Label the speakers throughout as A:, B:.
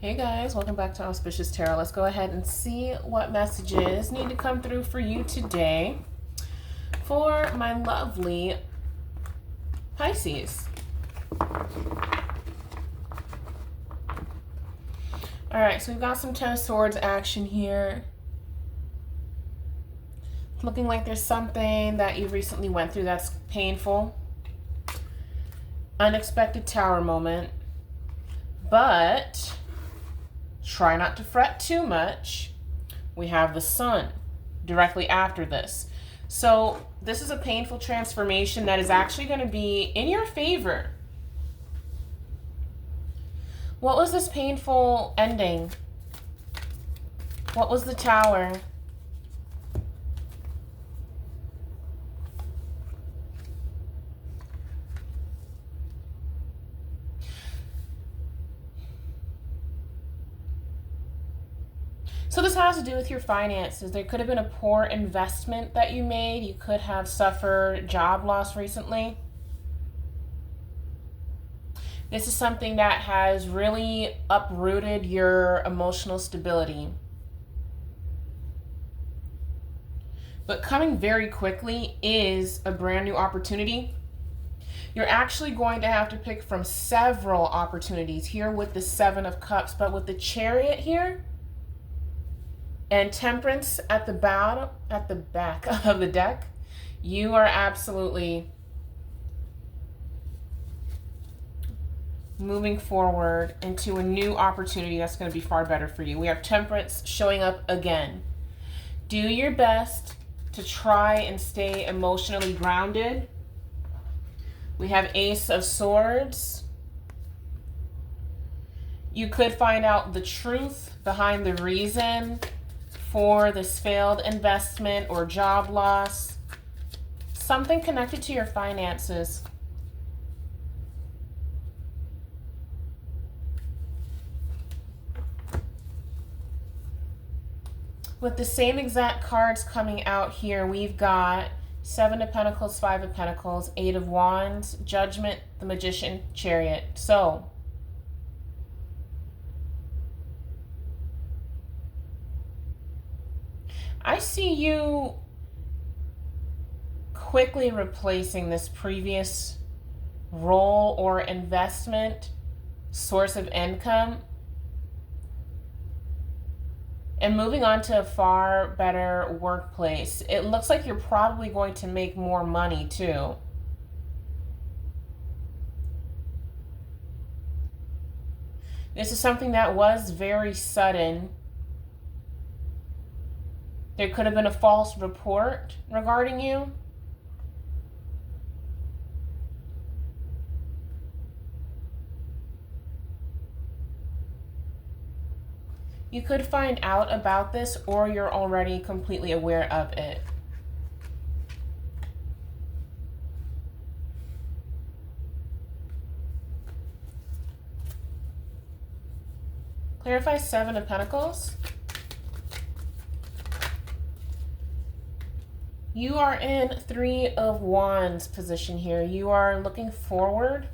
A: Hey guys, welcome back to Auspicious Tarot. Let's go ahead and see what messages need to come through for you today for my lovely Pisces. Alright, so we've got some Ten of Swords action here. It's looking like there's something that you recently went through that's painful. Unexpected Tower moment. But try not to fret too much. We have the Sun directly after this. So this is a painful transformation that is actually going to be in your favor. What was this painful ending? What was the Tower? So this has to do with your finances. There could have been a poor investment that you made. You could have suffered job loss recently. This is something that has really uprooted your emotional stability. But coming very quickly is a brand new opportunity. You're actually going to have to pick from several opportunities here with the Seven of Cups, but with the Chariot here, and Temperance at the back of the deck, you are absolutely moving forward into a new opportunity that's going to be far better for you. We have Temperance showing up again. Do your best to try and stay emotionally grounded. We have Ace of Swords. You could find out the truth behind the reason for this failed investment or job loss. Something connected to your finances. With the same exact cards coming out here, we've got Seven of Pentacles, Five of Pentacles, Eight of Wands, Judgment, the Magician, Chariot. So I see you quickly replacing this previous role or investment source of income and moving on to a far better workplace. It looks like you're probably going to make more money too. This is something that was very sudden. There could have been a false report regarding you. You could find out about this, or you're already completely aware of it. Clarify Seven of Pentacles. You are in Three of Wands position here. You are looking forward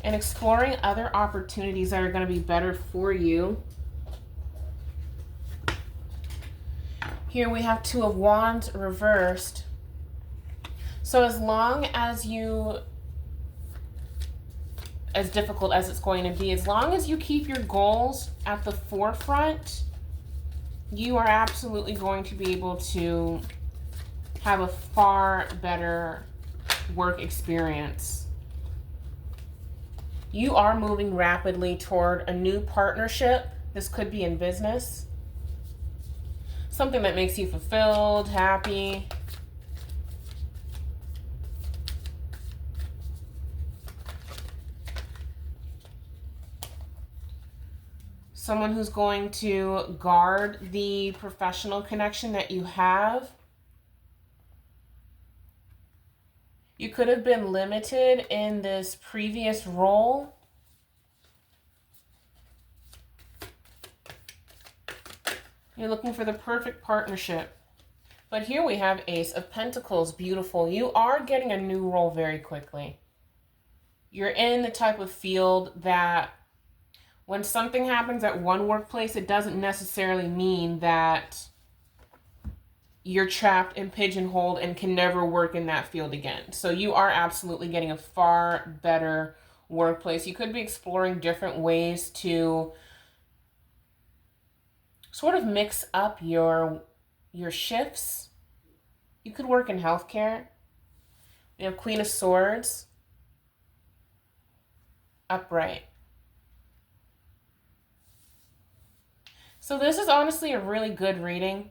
A: and exploring other opportunities that are going to be better for you. Here we have Two of Wands reversed. So as long as you, as difficult as it's going to be, as long as you keep your goals at the forefront, you are absolutely going to be able to have a far better work experience. You are moving rapidly toward a new partnership. This could be in business. Something that makes you fulfilled, happy. Someone who's going to guard the professional connection that you have. You could have been limited in this previous role. You're looking for the perfect partnership. But here we have Ace of Pentacles. Beautiful. You are getting a new role very quickly. You're in the type of field that when something happens at one workplace, it doesn't necessarily mean that you're trapped and pigeonholed and can never work in that field again. So you are absolutely getting a far better workplace. You could be exploring different ways to sort of mix up your shifts. You could work in healthcare. We have Queen of Swords, upright. So this is honestly a really good reading.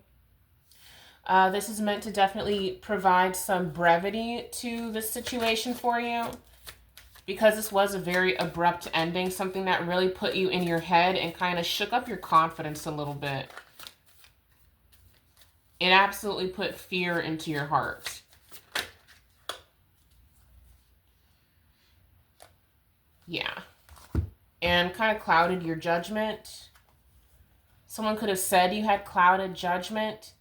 A: This is meant to definitely provide some brevity to the situation for you, because this was a very abrupt ending, something that really put you in your head and kind of shook up your confidence a little bit. It absolutely put fear into your heart. Yeah. And kind of clouded your judgment. Someone could have said you had clouded judgment.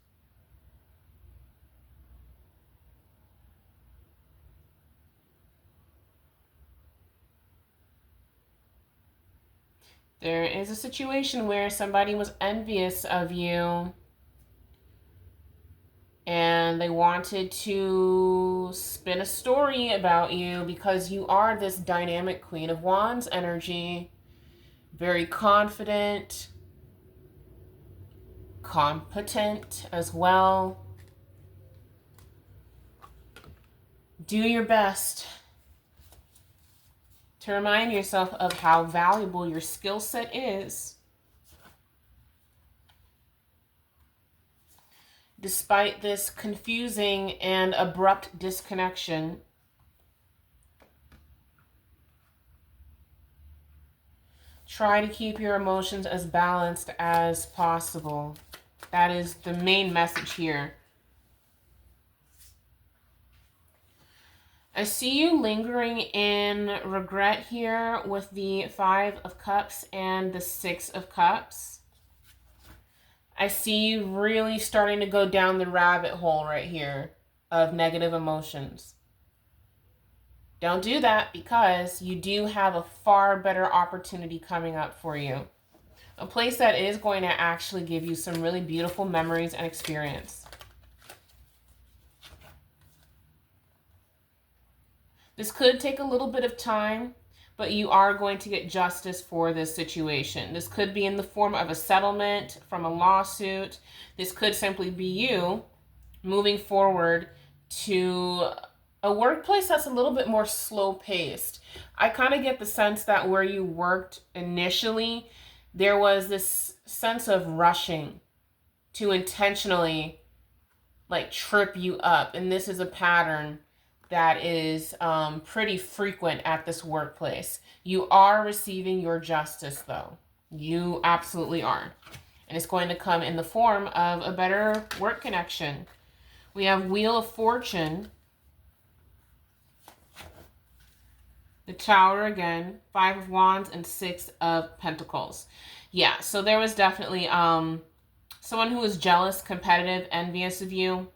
A: There is a situation where somebody was envious of you and they wanted to spin a story about you because you are this dynamic Queen of Wands energy, very confident, competent as well. Do your best to remind yourself of how valuable your skill set is. Despite this confusing and abrupt disconnection, try to keep your emotions as balanced as possible. That is the main message here. I see you lingering in regret here with the Five of Cups and the Six of Cups. I see you really starting to go down the rabbit hole right here of negative emotions. Don't do that, because you do have a far better opportunity coming up for you. A place that is going to actually give you some really beautiful memories and experience. This could take a little bit of time, but you are going to get justice for this situation. This could be in the form of a settlement from a lawsuit. This could simply be you moving forward to a workplace that's a little bit more slow-paced. I kind of get the sense that where you worked initially, there was this sense of rushing to intentionally like trip you up. And this is a pattern that is pretty frequent at this workplace. You are receiving your justice, though. You absolutely are. And it's going to come in the form of a better work connection. We have Wheel of Fortune, the Tower again, Five of Wands, and Six of Pentacles. Yeah, so there was definitely someone who was jealous, competitive, envious of you.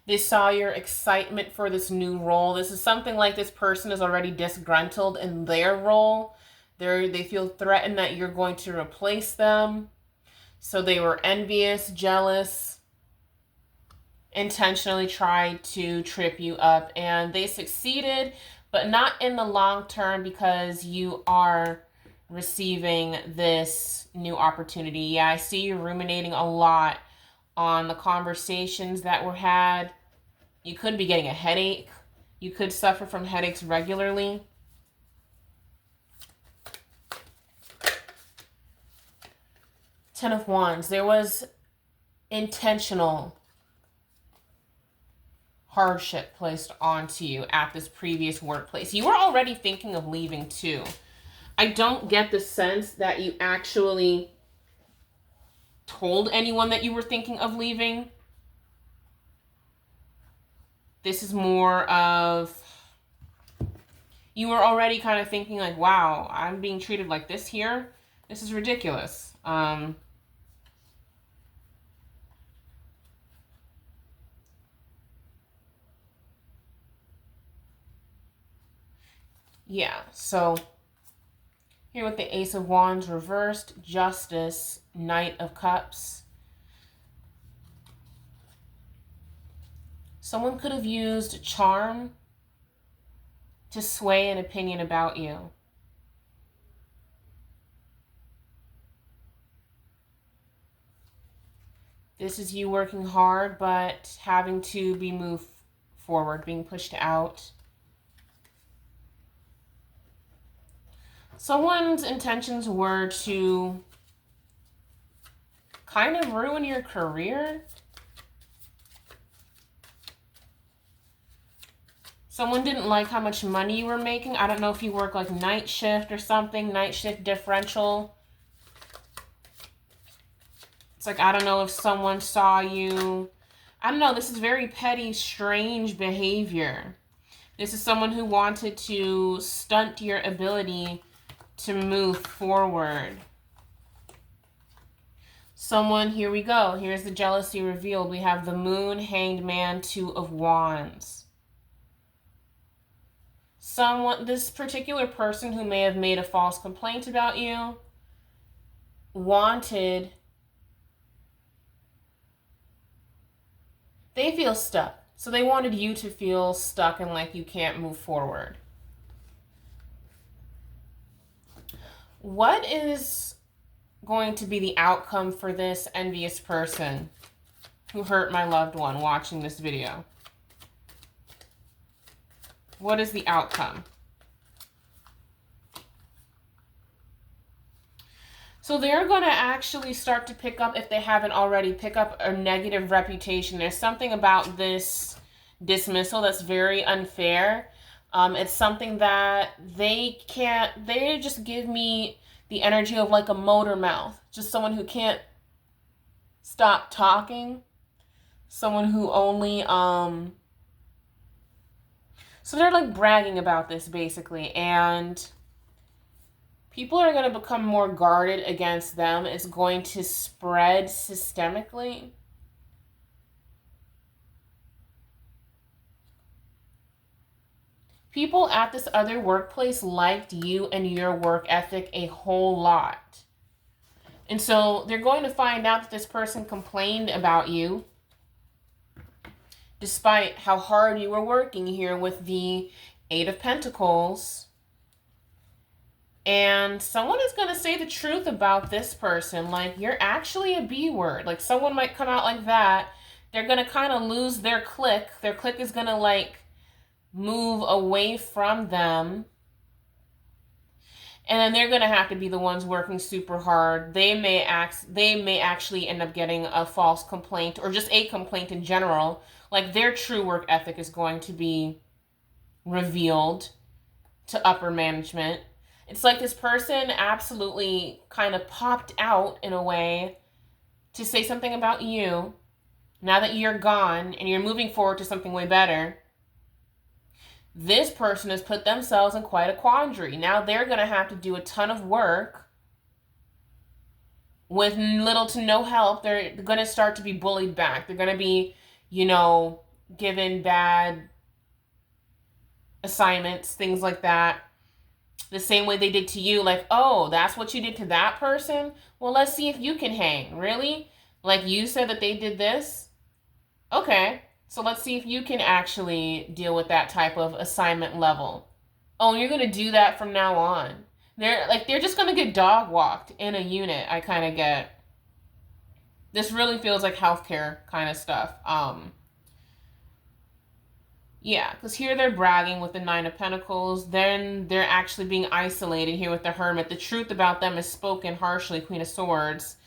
A: They saw your excitement for this new role. This is something like this person is already disgruntled in their role. They feel threatened that you're going to replace them. So they were envious, jealous, intentionally tried to trip you up. And they succeeded, but not in the long term, because you are receiving this new opportunity. Yeah, I see you ruminating a lot on the conversations that were had. You could be getting a headache. You could suffer from headaches regularly. Ten of Wands. There was intentional hardship placed onto you at this previous workplace. You were already thinking of leaving too. I don't get the sense that you actually told anyone that you were thinking of leaving. This is more of you were already kind of thinking like, wow, I'm being treated like this here. This is ridiculous. Yeah, so here with the Ace of Wands reversed, Justice, Knight of Cups. Someone could have used charm to sway an opinion about you. This is you working hard, but having to be moved forward, being pushed out. Someone's intentions were to kind of ruin your career. Someone didn't like how much money you were making. I don't know if you work like night shift or something, night shift differential. It's like, I don't know if someone saw you. I don't know. This is very petty, strange behavior. This is someone who wanted to stunt your ability to move forward. Someone, here we go. Here's the jealousy revealed. We have the Moon, Hanged Man, Two of Wands. Someone, this particular person who may have made a false complaint about you, they feel stuck. So they wanted you to feel stuck and like you can't move forward. What is going to be the outcome for this envious person who hurt my loved one watching this video? What is the outcome? So they're going to actually start to pick up, if they haven't already, pick up a negative reputation. There's something about this dismissal that's very unfair. It's something that they just give me the energy of like a motor mouth. Just someone who can't stop talking. Someone who only, so they're like bragging about this basically, and people are going to become more guarded against them. It's going to spread systemically. People at this other workplace liked you and your work ethic a whole lot. And so they're going to find out that this person complained about you despite how hard you were working here with the Eight of Pentacles. And someone is going to say the truth about this person. Like, you're actually a B word. Like, someone might come out like that. They're going to kind of lose their clique. Their clique is going to, like, move away from them. And then they're going to have to be the ones working super hard. They may actually end up getting a false complaint or just a complaint in general. Like, their true work ethic is going to be revealed to upper management. It's like this person absolutely kind of popped out in a way to say something about you. Now that you're gone and you're moving forward to something way better, this person has put themselves in quite a quandary. Now they're going to have to do a ton of work with little to no help. They're going to start to be bullied back. They're going to be, given bad assignments, things like that. The same way they did to you, like, oh, that's what you did to that person? Well, let's see if you can hang. Really? Like, you said that they did this? Okay, so let's see if you can actually deal with that type of assignment level. Oh, you're going to do that from now on. They're just going to get dog walked in a unit, I kind of get. This really feels like healthcare kind of stuff. Yeah, because here they're bragging with the Nine of Pentacles. Then they're actually being isolated here with the Hermit. The truth about them is spoken harshly, Queen of Swords.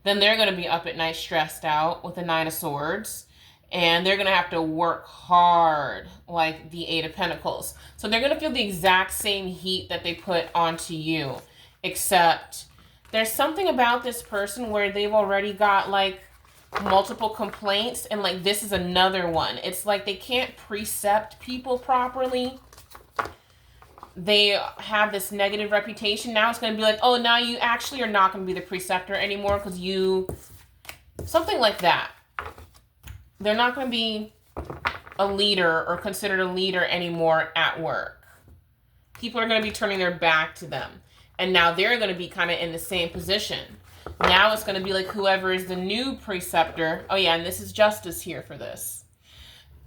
A: Then they're going to be up at night stressed out with the Nine of Swords. And they're going to have to work hard like the Eight of Pentacles. So they're going to feel the exact same heat that they put onto you. Except there's something about this person where they've already got like multiple complaints, and like this is another one. It's like they can't precept people properly. They have this negative reputation. Now it's going to be like, oh, now you actually are not going to be the preceptor anymore because you, something like that. They're not going to be a leader or considered a leader anymore at work. People are going to be turning their back to them. And now they're going to be kind of in the same position. Now it's going to be like whoever is the new preceptor. Oh yeah, and this is justice here for this.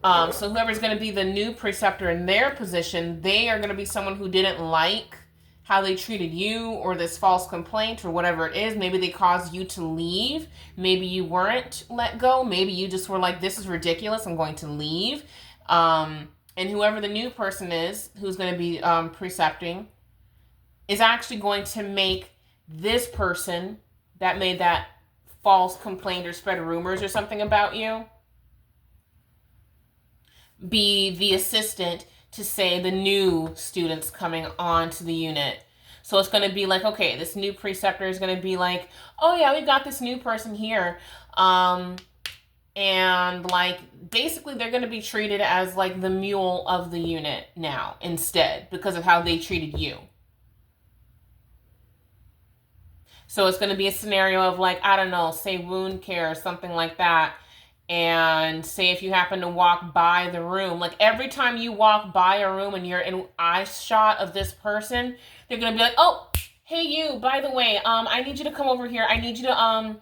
A: So whoever's going to be the new preceptor in their position, they are going to be someone who didn't like how they treated you or this false complaint or whatever it is. Maybe they caused you to leave. Maybe you weren't let go. Maybe you just were like, this is ridiculous, I'm going to leave. And whoever the new person is who's going to be precepting is actually going to make this person that made that false complaint or spread rumors or something about you be the assistant to, say, the new students coming on to the unit. So it's going to be like, okay, this new preceptor is going to be like, oh yeah, we got this new person here. And like, basically they're going to be treated as like the mule of the unit now instead because of how they treated you. So it's going to be a scenario of like, I don't know, say wound care or something like that. And say if you happen to walk by the room, like every time you walk by a room and you're in eye shot of this person, they're going to be like, oh, hey you, by the way, I need you to come over here. I need you to,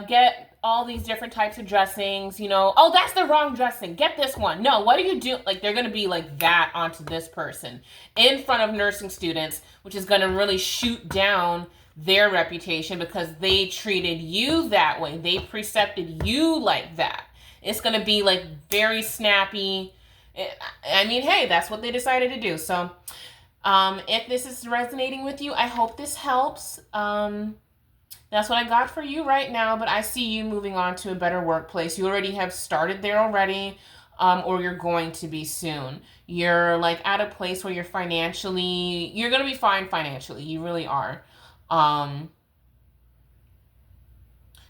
A: get all these different types of dressings, you know. Oh, that's the wrong dressing. Get this one. No, what are you doing? Like, they're going to be like that onto this person in front of nursing students, which is going to really shoot down their reputation because they treated you that way. They precepted you like that. It's going to be like very snappy. I mean, hey, that's what they decided to do. So if this is resonating with you, I hope this helps. That's what I got for you right now, but I see you moving on to a better workplace. You already have started there already, or you're going to be soon. You're like at a place where you're going to be fine financially. You really are.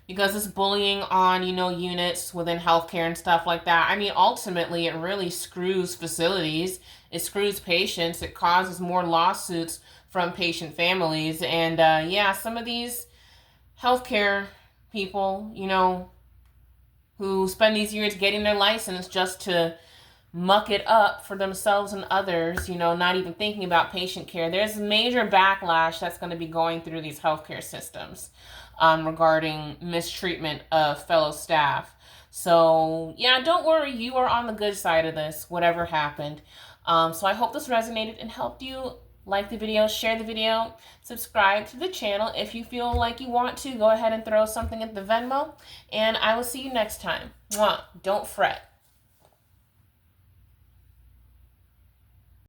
A: Because this bullying on, units within healthcare and stuff like that, I mean, ultimately, it really screws facilities. It screws patients. It causes more lawsuits from patient families. And, some of these healthcare people, who spend these years getting their license just to muck it up for themselves and others, not even thinking about patient care. There's major backlash that's going to be going through these healthcare systems regarding mistreatment of fellow staff. So, yeah, don't worry. You are on the good side of this, whatever happened. So I hope this resonated and helped you. Like the video, share the video, subscribe to the channel. If you feel like you want to, go ahead and throw something at the Venmo. And I will see you next time. Mwah. Don't fret.